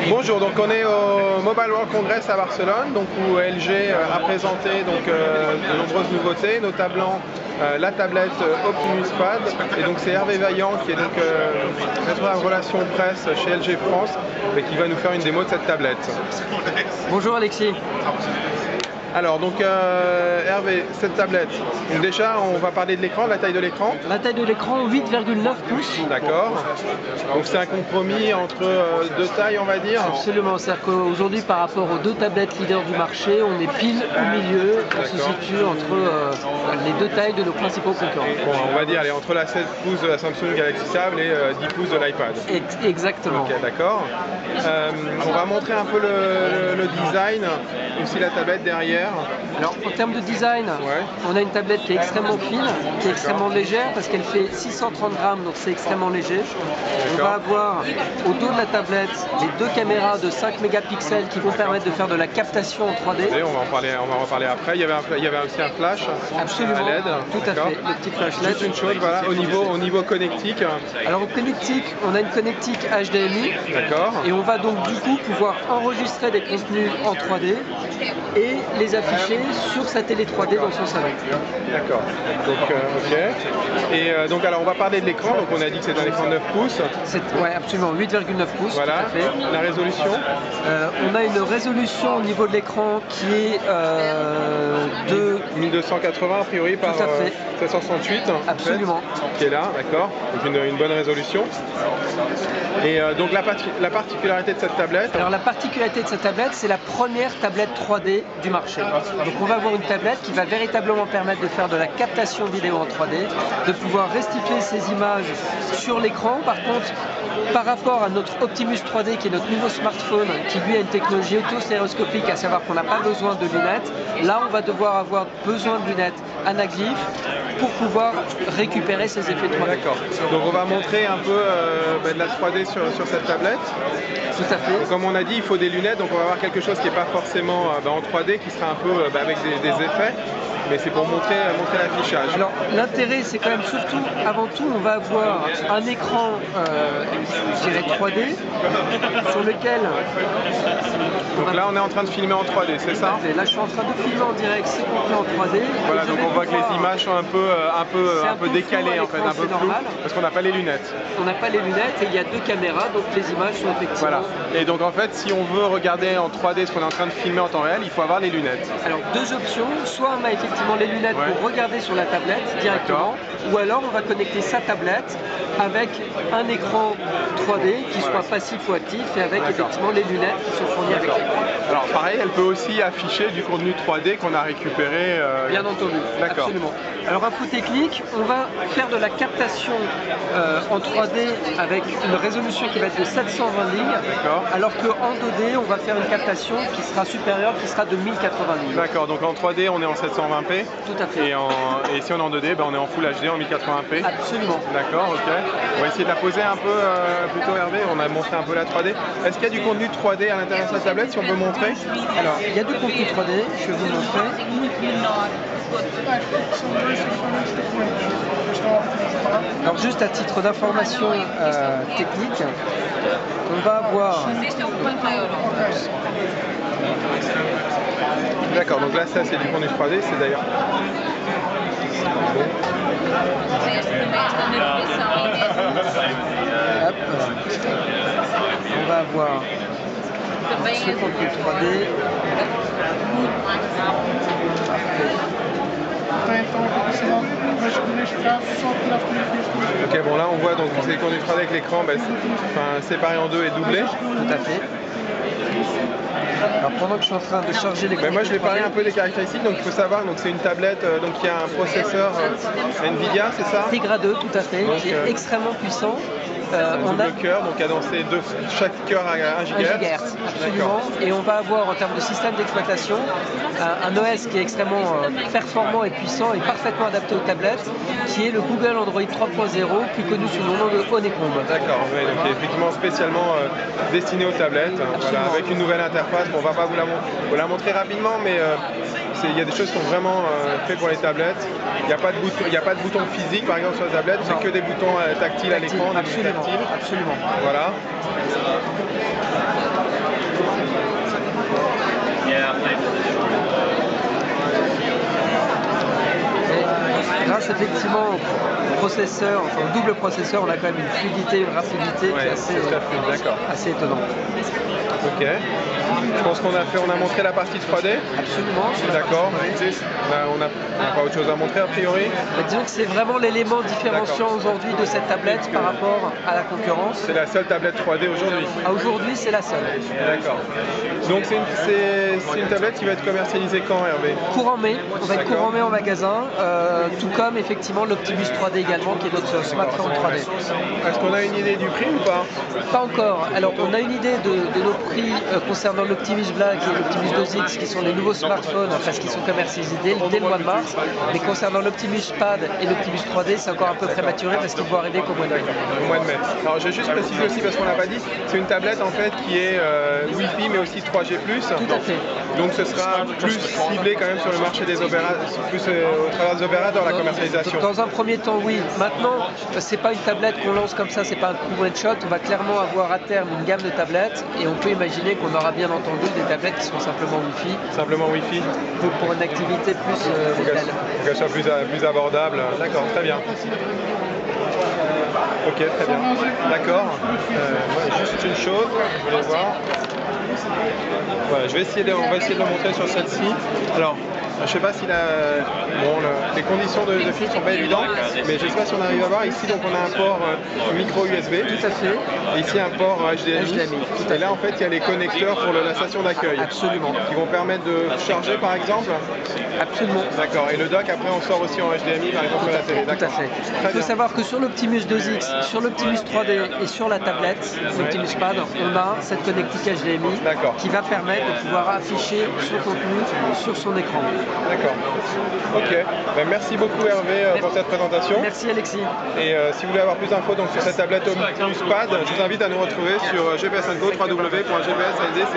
Bonjour, donc on est au Mobile World Congress à Barcelone, donc où LG a présenté de nombreuses nouveautés, notamment la tablette Optimus Pad. Et donc c'est Hervé Vaillant qui est donc responsable relations presse chez LG France et qui va nous faire une démo de cette tablette. Bonjour Alexis. Alors donc Hervé, cette tablette, donc déjà on va parler de l'écran, de la taille de l'écran. La taille de l'écran 8,9 pouces. D'accord. Donc c'est un compromis entre deux tailles on va dire. Absolument, c'est-à-dire qu'aujourd'hui par rapport aux deux tablettes leaders du marché, on est pile au milieu, on se situe entre les deux tailles de nos principaux concurrents. Bon, on va dire elle est entre la 7 pouces de la Samsung Galaxy Tab et 10 pouces de l'iPad. Exactement. Ok, d'accord. On va montrer un peu le design, aussi la tablette derrière. Alors en termes de design, on a une tablette qui est extrêmement fine, qui est extrêmement légère parce qu'elle fait 630 grammes, donc c'est extrêmement léger. On va avoir au dos de la tablette les deux caméras de 5 mégapixels qui vont permettre de faire de la captation en 3D. On va en reparler après. Il y avait aussi un flash. Absolument. LED. Tout à fait, le petit flash LED. Juste une chose, voilà, au niveau connectique. Alors au connectique, on a une connectique HDMI. D'accord. Et on va donc du coup pouvoir enregistrer des contenus en 3D et les afficher sur sa télé 3D dans son salon. D'accord. Donc ok. Et donc alors on va parler de l'écran. Donc on a dit que c'est un écran de 9 pouces. Ouais, absolument, 8,9 pouces. Voilà. Tout à fait. La résolution. On a une résolution au niveau de l'écran qui est de 1280 a priori par 768. Absolument. Qui est là, d'accord. Donc une bonne résolution. Et donc la particularité de cette tablette. Alors la particularité de cette tablette, c'est la première tablette 3D du marché. Donc on va avoir une tablette qui va véritablement permettre de faire de la captation vidéo en 3D, de pouvoir restituer ces images sur l'écran. Par contre, par rapport à notre Optimus 3D qui est notre nouveau smartphone qui lui a une technologie auto-stéréoscopique, à savoir qu'on n'a pas besoin de lunettes, là on va devoir avoir besoin de lunettes anaglyphes pour pouvoir récupérer ces effets 3D. D'accord. Donc on va montrer un peu de la 3D sur cette tablette. Tout à fait. Donc, comme on a dit, il faut des lunettes, donc on va avoir quelque chose qui n'est pas forcément en 3D, qui sera un peu avec des effets. Mais c'est pour montrer l'affichage. Alors l'intérêt c'est quand même surtout, avant tout, on va avoir un écran je dirais 3D sur lequel... Donc là on est en train de filmer en 3D, c'est ça? Là je suis en train de filmer en direct, c'est compris en 3D. Voilà, donc on voit que les images sont un peu décalées en fait, un peu flou, parce qu'on n'a pas les lunettes. On n'a pas les lunettes et il y a deux caméras, donc les images sont effectivement... Voilà, et donc en fait si on veut regarder en 3D ce qu'on est en train de filmer en temps réel, il faut avoir les lunettes. Alors deux options, soit on a effectivement les lunettes pour regarder sur la tablette directement, ou alors on va connecter sa tablette avec un écran 3D qui soit passif ou actif et avec effectivement les lunettes qui sont fournies avec l'écran. Alors pareil, elle peut aussi afficher du contenu 3D qu'on a récupéré. Bien entendu, absolument. Alors info technique, on va faire de la captation en 3D avec une résolution qui va être de 720 lignes, alors qu'en 2D on va faire une captation qui sera supérieure, qui sera de 1080 lignes. D'accord, donc en 3D on est en 720p. Tout à fait. Et si on est en 2D, on est en Full HD en 1080p. Absolument. D'accord, ok. On va essayer de la poser un peu plutôt Hervé, on a montré un peu la 3D. Est-ce qu'il y a du contenu 3D à l'intérieur de sa tablette, si on peut montrer? Alors, il y a du contenu 3D, je vais vous montrer. Alors juste à titre d'information technique, on va avoir... D'accord, donc là ça c'est du contenu 3D, c'est d'ailleurs... Hop. On va avoir ce contenu 3D. Ok, bon là on voit donc c'est le contenu 3D avec l'écran séparé en deux et doublé. Tout à fait. Alors pendant que je suis en train de charger les moi je vais parler un peu des caractéristiques, donc il faut savoir, donc c'est une tablette qui a un processeur Nvidia, c'est ça? Tegra 2, tout à fait, donc, qui est extrêmement puissant. On a cœur, donc cadencé chaque cœur à 1 GHz. Absolument. Et on va avoir en termes de système d'exploitation un OS qui est extrêmement performant et puissant et parfaitement adapté aux tablettes, qui est le Google Android 3.0, plus connu sous le nom de Honeycomb. D'accord, oui, donc effectivement spécialement destiné aux tablettes, voilà, avec une nouvelle interface. Bon, on va pas vous la montrer rapidement, mais il y a des choses qui sont vraiment faites pour les tablettes. Il n'y a pas de bouton physique par exemple sur la tablette, c'est que des boutons tactiles à l'écran. Absolument. tactile. Absolument. Voilà. Et grâce effectivement au processeur, enfin au double processeur, on a quand même une fluidité, une rapidité qui est assez étonnante. Ok. Je pense qu'on a montré la partie 3D. Absolument. D'accord. On n'a pas autre chose à montrer a priori. Disons que c'est vraiment l'élément différenciant aujourd'hui de cette tablette par rapport à la concurrence. C'est la seule tablette 3D aujourd'hui. Aujourd'hui, c'est la seule. D'accord. Donc c'est une tablette qui va être commercialisée quand, Hervé? Courant mai. On va être courant mai en magasin, tout comme effectivement l'Optimus 3D également, qui est notre smartphone 3D. Est-ce qu'on a une idée du prix ou pas? Pas encore. Alors on a une idée de nos prix concernant l'Optimus Black et l'Optimus 2X, qui sont les nouveaux smartphones parce qu'ils sont commercialisés dès le mois de mars. Mais concernant l'Optimus Pad et l'Optimus 3D, c'est encore un peu prématuré parce qu'ils vont arriver qu'au mois de mai. Au mois de mai. Alors je vais juste préciser aussi, parce qu'on l'a pas dit, c'est une tablette en fait qui est Wi-Fi mais aussi 3G+. Tout à fait. Donc ce sera plus ciblé quand même sur le marché des opérateurs, plus au travers des opérateurs, la commercialisation. Dans un premier temps, oui. Maintenant, c'est pas une tablette qu'on lance comme ça, c'est pas un coup one shot. On va clairement avoir à terme une gamme de tablettes et on peut imaginer qu'on aura bien entendu des tablettes qui sont simplement Wi-Fi. Simplement Wi-Fi. Pour une activité plus locale. Pour qu'elle soit plus abordable. D'accord, très bien. Ok, très bien. D'accord. Juste une chose, je voulais voir. Voilà, on va essayer de le montrer sur celle-ci. Alors, je ne sais pas si les conditions de film ne sont pas évidentes, mais je ne sais pas si on arrive à voir. Ici, donc, on a un port micro USB. Tout à fait. Et ici, un port HDMI. Et là, en fait, il y a les connecteurs pour la station d'accueil. Absolument. Qui vont permettre de charger, par exemple. Absolument. D'accord. Et le dock, après, on sort aussi en HDMI, par exemple, sur la télé. Tout à fait. Il faut savoir que sur l'Optimus 2X, sur l'Optimus 3D et sur la tablette, l'Optimus Pad, on a cette connectique HDMI qui va permettre de pouvoir afficher son contenu sur son écran. D'accord. Ok. Ben, merci beaucoup Hervé pour cette présentation. Merci Alexis. Et si vous voulez avoir plus d'infos sur cette tablette Optimus Pad, je vous invite à nous retrouver sur GPS & Go, www.gps.id.